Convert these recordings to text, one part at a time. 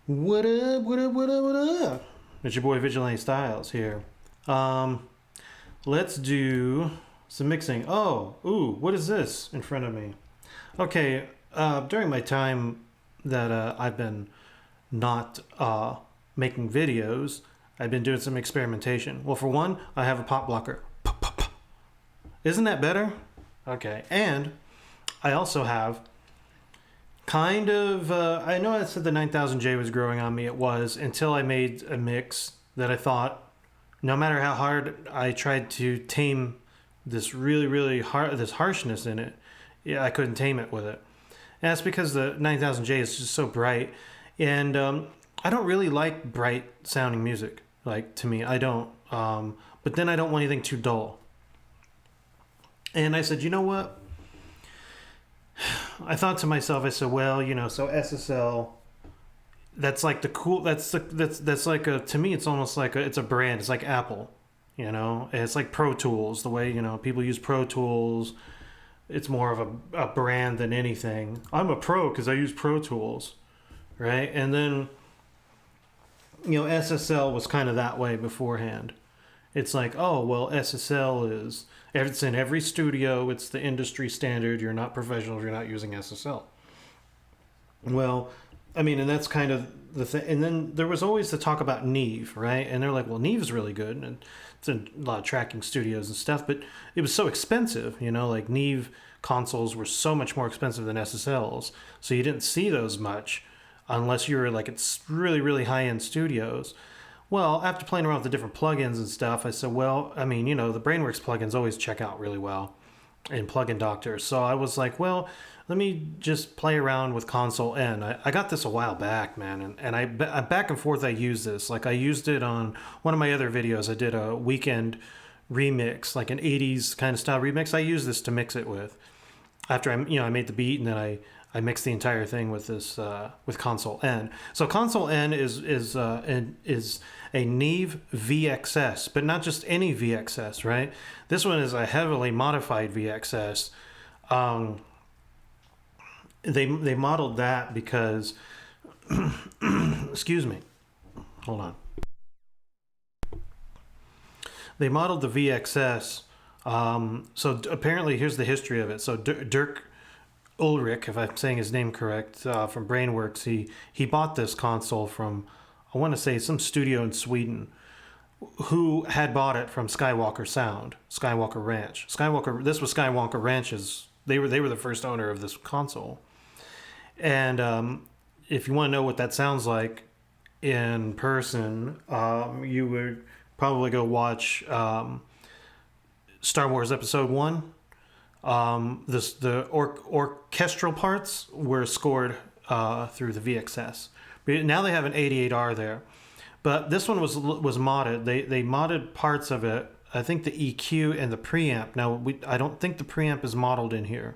What up, what up, what up, what up? It's your boy Vigilante Styles here. Let's do some mixing. What is this in front of me? Okay, during my time that I've been not making videos, I've been doing some experimentation. Well, for one, I have a pop blocker. Isn't that better? Okay, and I also have I know I said the 9000J was growing on me. It was until I made a mix that I thought, no matter how hard I tried to tame this really this harshness in it, yeah, I couldn't tame it with it. And that's because the 9000J is just so bright, and I don't really like bright sounding music. Like, to me, I don't. But then I don't want anything too dull. And I said, you know what? I thought to myself, I said, well, so SSL, that's like that's like to me, it's almost like it's a brand. It's like Apple, it's like Pro Tools, the way, people use Pro Tools. It's more of a brand than anything. I'm a pro because I use Pro Tools, right? And then, SSL was kind of that way beforehand. It's like, oh, well, it's in every studio. It's the industry standard. You're not professional if you're not using SSL. Well, I mean, and that's kind of the thing. And then there was always the talk about Neve, right? And they're like, well, Neve's really good. And it's in a lot of tracking studios and stuff. But it was so expensive, like Neve consoles were so much more expensive than SSLs. So you didn't see those much unless you were like, it's really high-end studios. Well, after playing around with the different plugins and stuff, I said, well, I mean, the Brainworks plugins always check out really well in Plugin Doctor. So I was like, well, let me just play around with Console N. I got this a while back, man, and I back and forth I use this. Like, I used it on one of my other videos. I did a weekend remix, like an 80s kind of style remix. I used this to mix it with. After I made the beat, and then I mixed the entire thing with this with Console N. So Console N is a Neve VXS, but not just any VXS, right? This one is a heavily modified VXS. They modeled that because, excuse me, hold on. They modeled the VXS. So apparently, here's the history of it. So Dirk Ulrich, if I'm saying his name correct, from Brainworks, he bought this console from, I want to say, some studio in Sweden, who had bought it from Skywalker Ranch. This was Skywalker Ranch's. They were the first owner of this console. And if you want to know what that sounds like in person, you would probably go watch Star Wars Episode 1. The orchestral parts were scored through the VXS. Now they have an 88R there, but this one was modded. They modded parts of it. I think the EQ and the preamp. Now I don't think the preamp is modeled in here.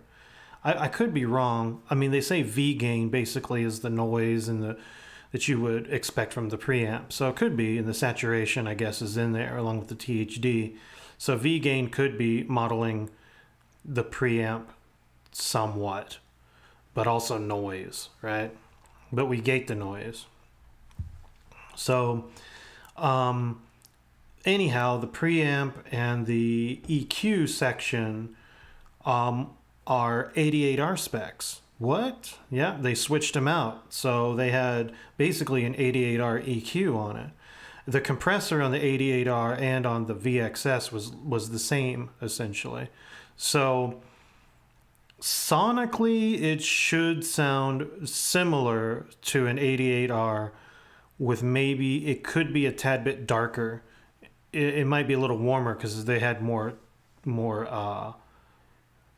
I could be wrong. I mean, they say V gain basically is the noise and that you would expect from the preamp. So it could be, and the saturation, I guess, is in there along with the THD. So V gain could be modeling the preamp somewhat, but also noise, right? But we gate the noise. So anyhow, the preamp and the EQ section are 88R specs. What? Yeah, they switched them out. So they had basically an 88R EQ on it. The compressor on the 88R and on the VXS was the same, essentially. So sonically, it should sound similar to an 88R, with maybe it could be a tad bit darker. It might be a little warmer because they had more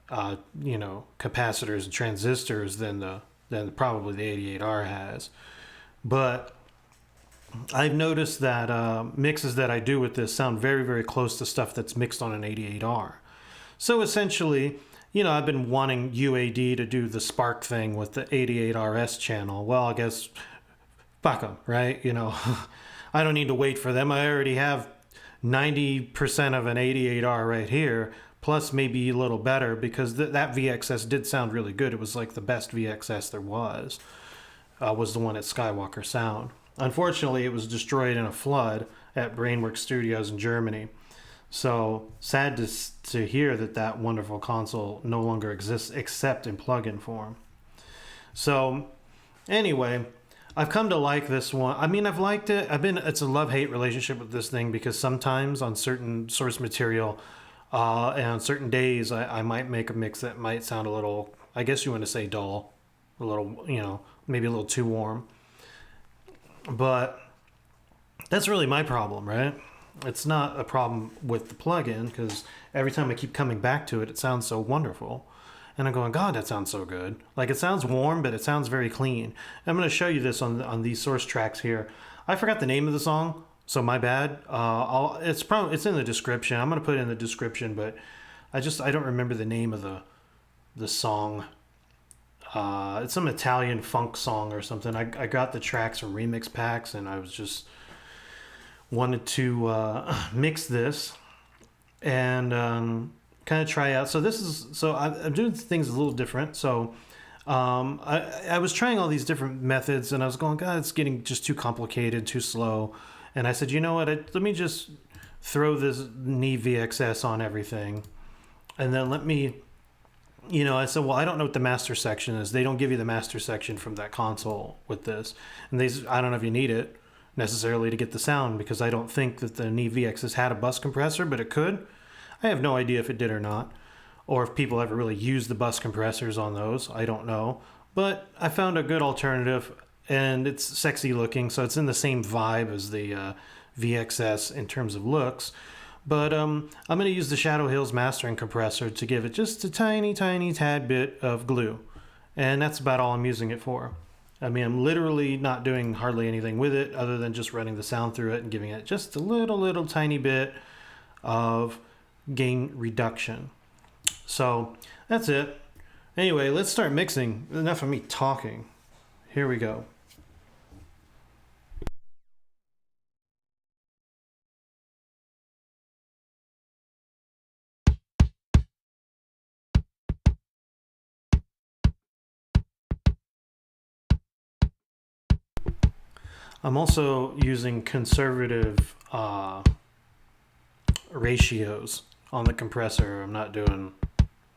capacitors and transistors than probably the 88R has. But I've noticed that mixes that I do with this sound very close to stuff that's mixed on an 88R. So essentially, I've been wanting UAD to do the Spark thing with the 88RS channel. Well, I guess fuck them, right? I don't need to wait for them. I already have 90% of an 88R right here, plus maybe a little better, because that VXS did sound really good. It was like the best VXS there was. was the one at Skywalker Sound. Unfortunately, it was destroyed in a flood at Brainworks Studios in Germany. So sad to hear that that wonderful console no longer exists except in plug-in form. So anyway, I've come to like this one. I mean, I've liked it. It's a love-hate relationship with this thing because sometimes on certain source material and on certain days, I might make a mix that might sound a little, I guess you want to say dull, a little, maybe a little too warm. But that's really my problem, right? It's not a problem with the plugin because every time I keep coming back to it, it sounds so wonderful. And I'm going, God, that sounds so good. Like, it sounds warm, but it sounds very clean. I'm going to show you this on these source tracks here. I forgot the name of the song, so my bad. It's in the description. I'm going to put it in the description, but I don't remember the name of the song. It's some Italian funk song or something. I got the tracks from remix packs, and I was just wanted to mix this and kind of try out. So I'm doing things a little different. So I was trying all these different methods, and I was going, God, it's getting just too complicated, too slow. And I said, you know what? Let me just throw this Neve VXS on everything, and then let me. I said, well, I don't know what the master section is. They don't give you the master section from that console with this. And I don't know if you need it necessarily to get the sound because I don't think that the Neve VXS had a bus compressor, but it could. I have no idea if it did or not, or if people ever really use the bus compressors on those. I don't know. But I found a good alternative, and it's sexy looking, so it's in the same vibe as the VXS in terms of looks. But I'm going to use the Shadow Hills mastering compressor to give it just a tiny, tiny tad bit of glue. And that's about all I'm using it for. I mean, I'm literally not doing hardly anything with it other than just running the sound through it and giving it just a little tiny bit of gain reduction. So that's it. Anyway, let's start mixing. Enough of me talking. Here we go. I'm also using conservative ratios on the compressor. I'm not doing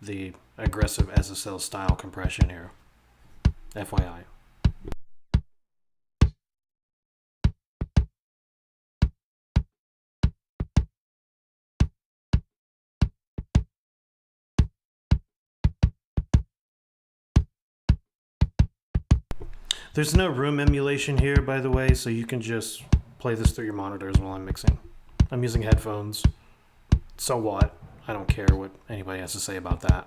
the aggressive SSL style compression here. FYI. There's no room emulation here, by the way, so you can just play this through your monitors while I'm mixing. I'm using headphones. So what? I don't care what anybody has to say about that.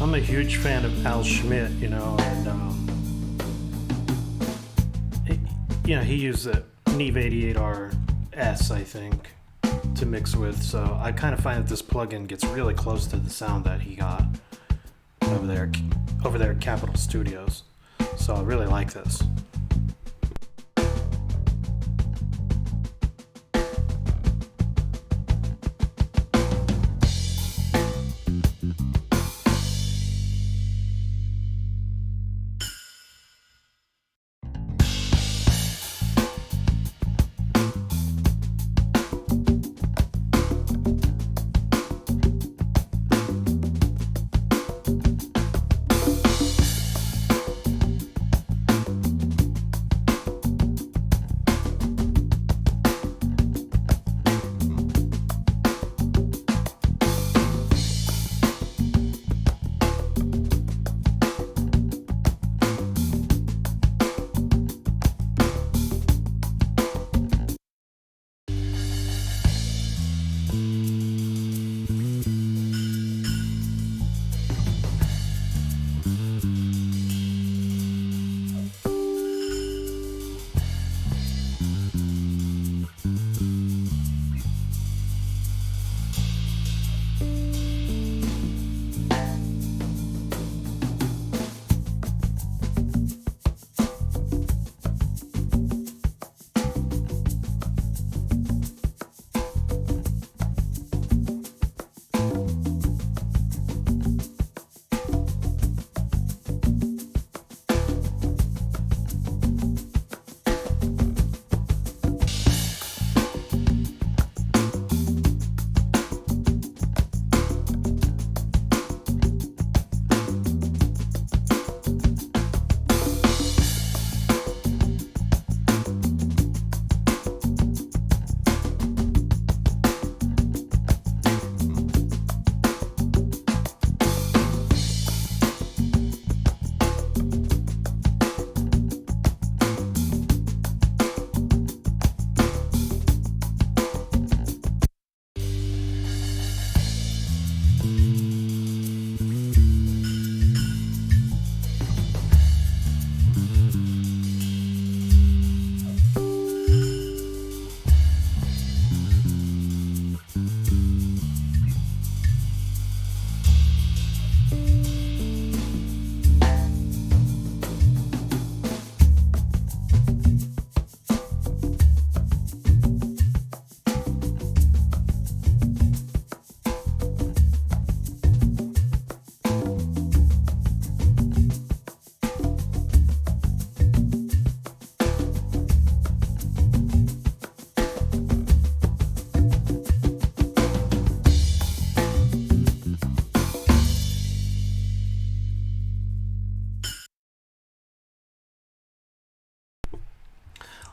I'm a huge fan of Al Schmidt, and he used the Neve 88RS, I think. to mix with. So I kind of find that this plugin gets really close to the sound that he got over there at Capitol Studios. So I really like this.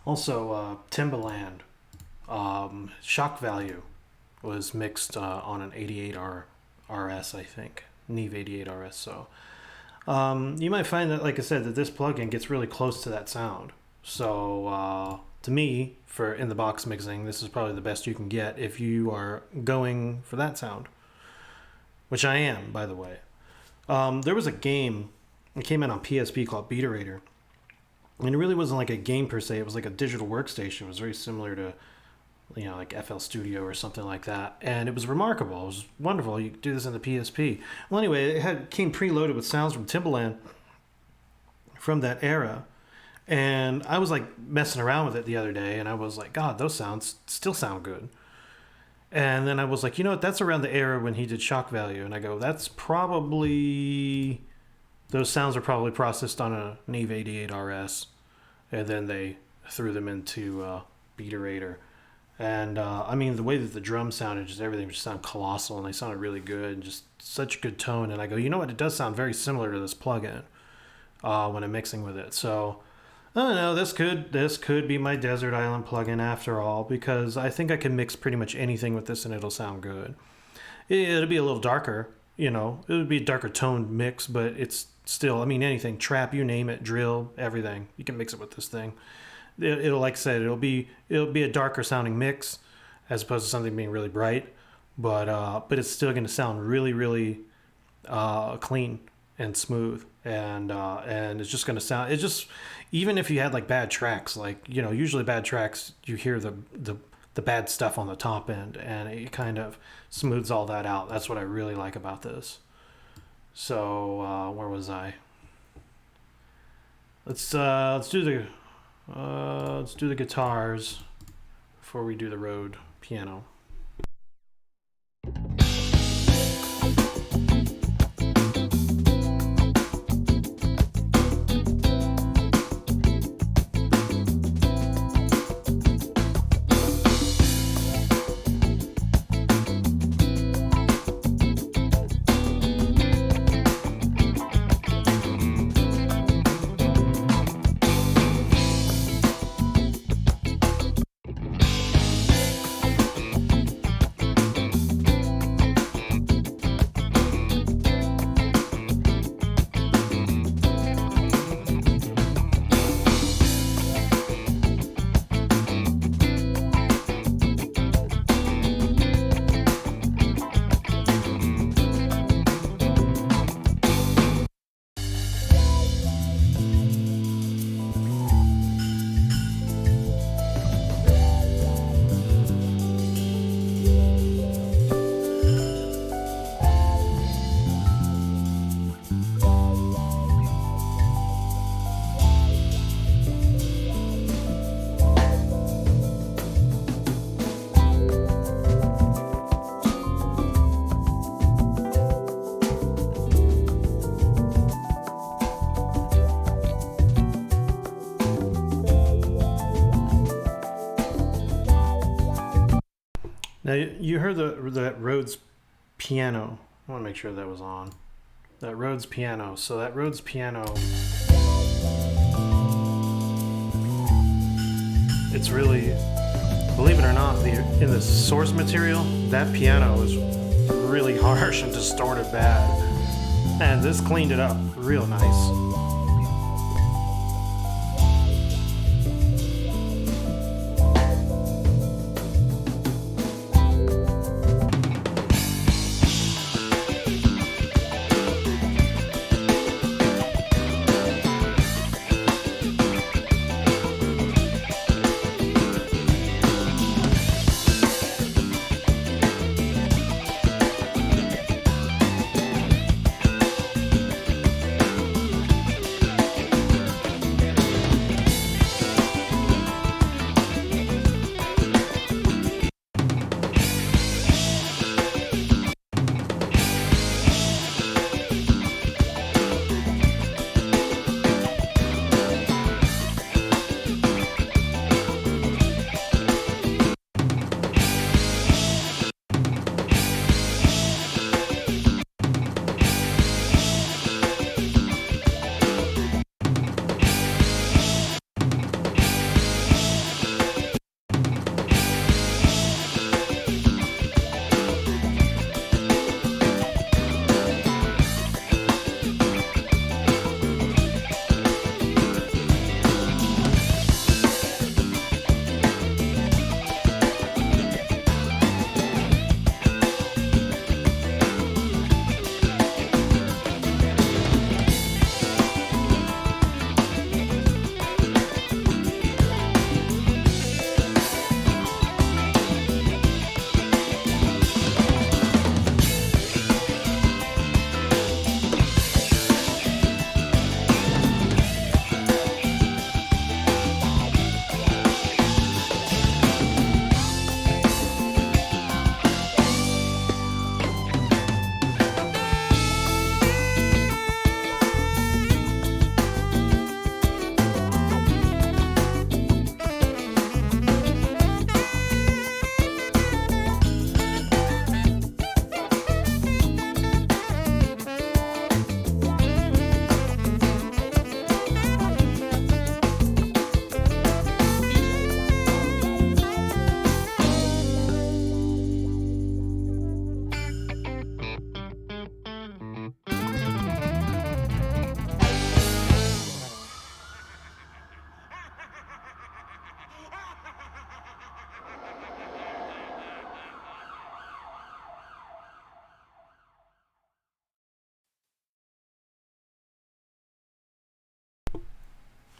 Also, Timbaland, Shock Value was mixed on an 88R RS, I think. Neve 88RS. So you might find that, like I said, that this plugin gets really close to that sound. So to me, for in the box mixing, this is probably the best you can get if you are going for that sound, which I am, by the way. There was a game that came out on PSP called Beaterator. And it really wasn't like a game per se. It was like a digital workstation. It was very similar to, like FL Studio or something like that. And it was remarkable. It was wonderful. You could do this in the PSP. Well, anyway, it came preloaded with sounds from Timbaland from that era. And I was like messing around with it the other day, and I was like, God, those sounds still sound good. And then I was like, you know what? That's around the era when he did Shock Value. And I go, that's probably... Those sounds are probably processed on a Neve 88RS, and then they threw them into Beaterator. And I mean, the way that the drums sounded, just everything just sounded colossal, and they sounded really good, and just such a good tone. And I go, you know what? It does sound very similar to this plugin when I'm mixing with it. So I don't know. This could be my Desert Island plugin after all, because I think I can mix pretty much anything with this, and it'll sound good. It'll be a little darker. It would be a darker toned mix, but it's still, I mean, anything, trap, you name it, drill, everything. You can mix it with this thing. It'll, like I said, it'll be a darker sounding mix as opposed to something being really bright, but it's still going to sound really, really clean and smooth, and it's just going to sound. It's just, even if you had like bad tracks, like usually bad tracks, you hear the the bad stuff on the top end, and it kind of smooths all that out. That's what I really like about this. So where was I? Let's do the guitars before we do the Rode piano. Now you heard that Rhodes piano. I want to make sure that was on. That Rhodes piano. So that Rhodes piano, it's really, believe it or not, in the source material, that piano is really harsh and distorted bad. And this cleaned it up real nice.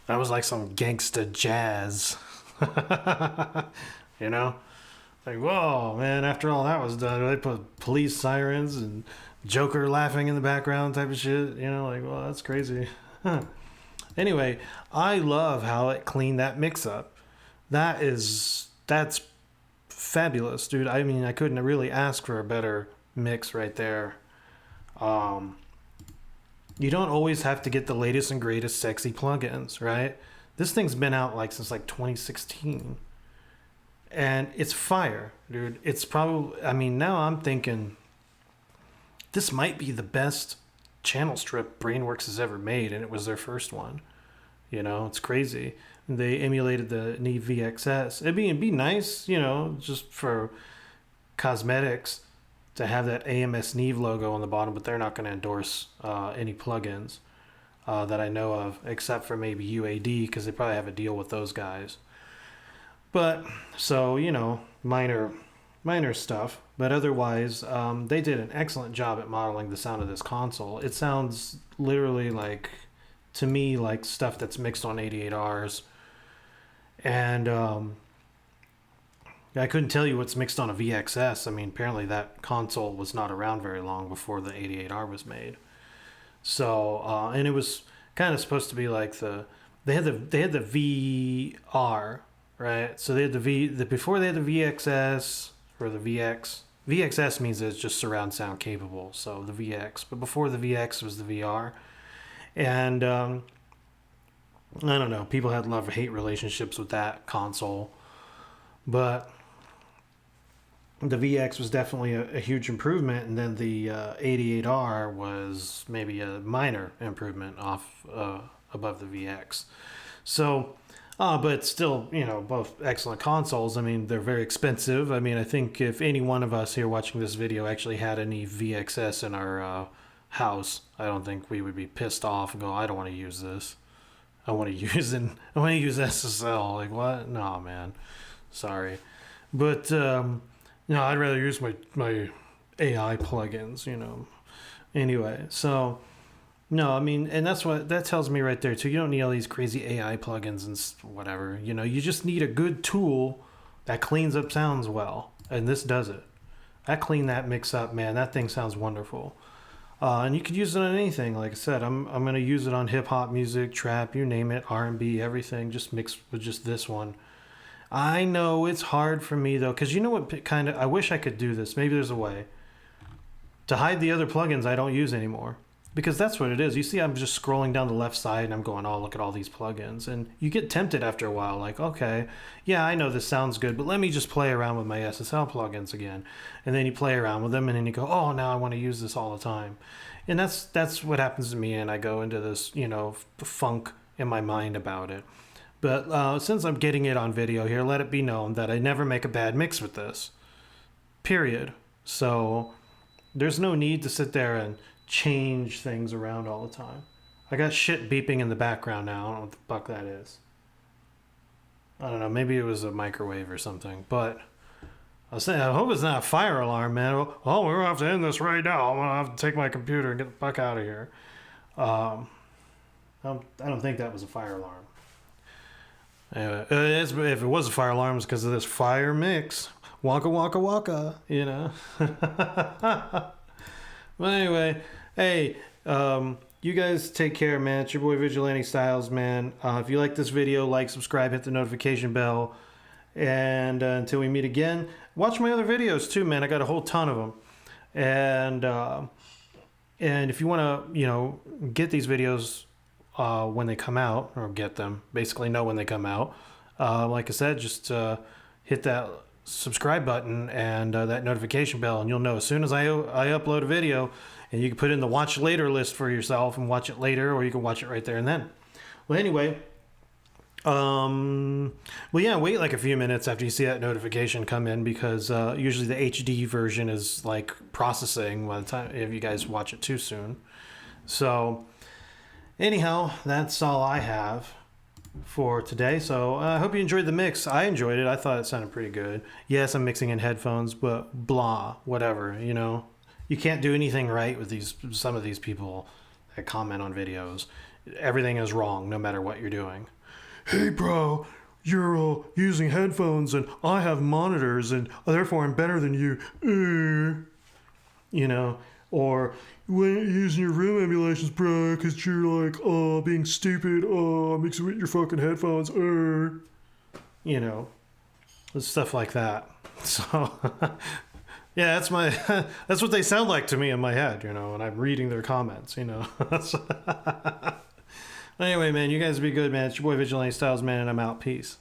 That was like some gangsta jazz. You know? Like, whoa, man, after all that was done, they put police sirens and Joker laughing in the background type of shit. You know, like, well, that's crazy. Huh. Anyway, I love how it cleaned that mix up. That's fabulous, dude. I mean, I couldn't really ask for a better mix right there. Um, you don't always have to get the latest and greatest sexy plugins, right? This thing's been out like since like 2016, and it's fire, dude. It's probably, I mean, now I'm thinking this might be the best channel strip Brainworks has ever made, and it was their first one. You know, it's crazy. They emulated the Neve VXS. It'd be nice, you know, just for cosmetics to have that AMS Neve logo on the bottom, but they're not going to endorse any plugins that I know of, except for maybe UAD, because they probably have a deal with those guys. But so, you know, minor stuff, but otherwise, they did an excellent job at modeling the sound of this console. It sounds literally like, to me, like stuff that's mixed on 88Rs. And I couldn't tell you what's mixed on a VXS. I mean, apparently that console was not around very long before the 88R was made. So, and it was kind of supposed to be like they had the VR, right? So they had before they had the VXS or the VX. VXS means that it's just surround sound capable. So the VX, but before the VX was the VR, and I don't know. People had love-hate relationships with that console, but the VX was definitely a huge improvement, and then the 88R was maybe a minor improvement off above the VX. So, but still, you know, both excellent consoles. I mean, they're very expensive. I mean, I think if any one of us here watching this video actually had any VXS in our house, I don't think we would be pissed off and go, I don't want to use this. I want to use SSL. Like, what? No, man. Sorry. But, no, I'd rather use my AI plugins, you know. Anyway, so, no, I mean, and that tells me right there, too. You don't need all these crazy AI plugins and whatever. You know, you just need a good tool that cleans up sounds well. And this does it. I clean that mix up, man. That thing sounds wonderful. And you could use it on anything. Like I said, I'm gonna use it on hip hop music, trap, you name it, R&B, everything. Just mixed with just this one. I know it's hard for me though, because you know what? Kind of, I wish I could do this. Maybe there's a way to hide the other plugins I don't use anymore, because that's what it is. You see, I'm just scrolling down the left side and I'm going, oh, look at all these plugins, and you get tempted after a while. Like, okay, yeah, I know this sounds good, but let me just play around with my SSL plugins again. And then you play around with them, and then you go, oh, now I want to use this all the time. And that's what happens to me, and I go into this, you know, funk in my mind about it. But since I'm getting it on video here, let it be known that I never make a bad mix with this. Period. So there's no need to sit there and change things around all the time. I got shit beeping in the background now. I don't know what the fuck that is. I don't know. Maybe it was a microwave or something. But I was saying, I hope it's not a fire alarm, man. Oh, we're going to have to end this right now. I'm going to have to take my computer and get the fuck out of here. I don't think that was a fire alarm. Anyway, if it was a fire alarm, it's because of this fire mix. Waka waka waka, you know. Well, anyway, hey, you guys take care, man. It's your boy Vigilante Styles, man. If you like this video, like, subscribe, hit the notification bell. And until we meet again, watch my other videos too, man. I got a whole ton of them. And if you want to, you know, get these videos when they come out, or get them, basically know when they come out. Like I said, just hit that subscribe button and that notification bell, and you'll know as soon as I upload a video. And you can put in the watch later list for yourself and watch it later, or you can watch it right there and then. Well, anyway, well, yeah, wait like a few minutes after you see that notification come in, because usually the HD version is like processing by the time if you guys watch it too soon. So anyhow, that's all I have for today. So I hope you enjoyed the mix. I enjoyed it. I thought it sounded pretty good. Yes, I'm mixing in headphones, but blah, whatever, you know. You can't do anything right with some of these people that comment on videos. Everything is wrong no matter what you're doing. Hey bro, you're using headphones and I have monitors and therefore I'm better than you. You know, or when you're using your room emulations, bro, because you're like, being stupid, mixing with your fucking headphones, you know, stuff like that. So, yeah, that's my, that's what they sound like to me in my head, you know, when I'm reading their comments, you know. Anyway, man, you guys be good, man. It's your boy Vigilante Styles, man, and I'm out. Peace.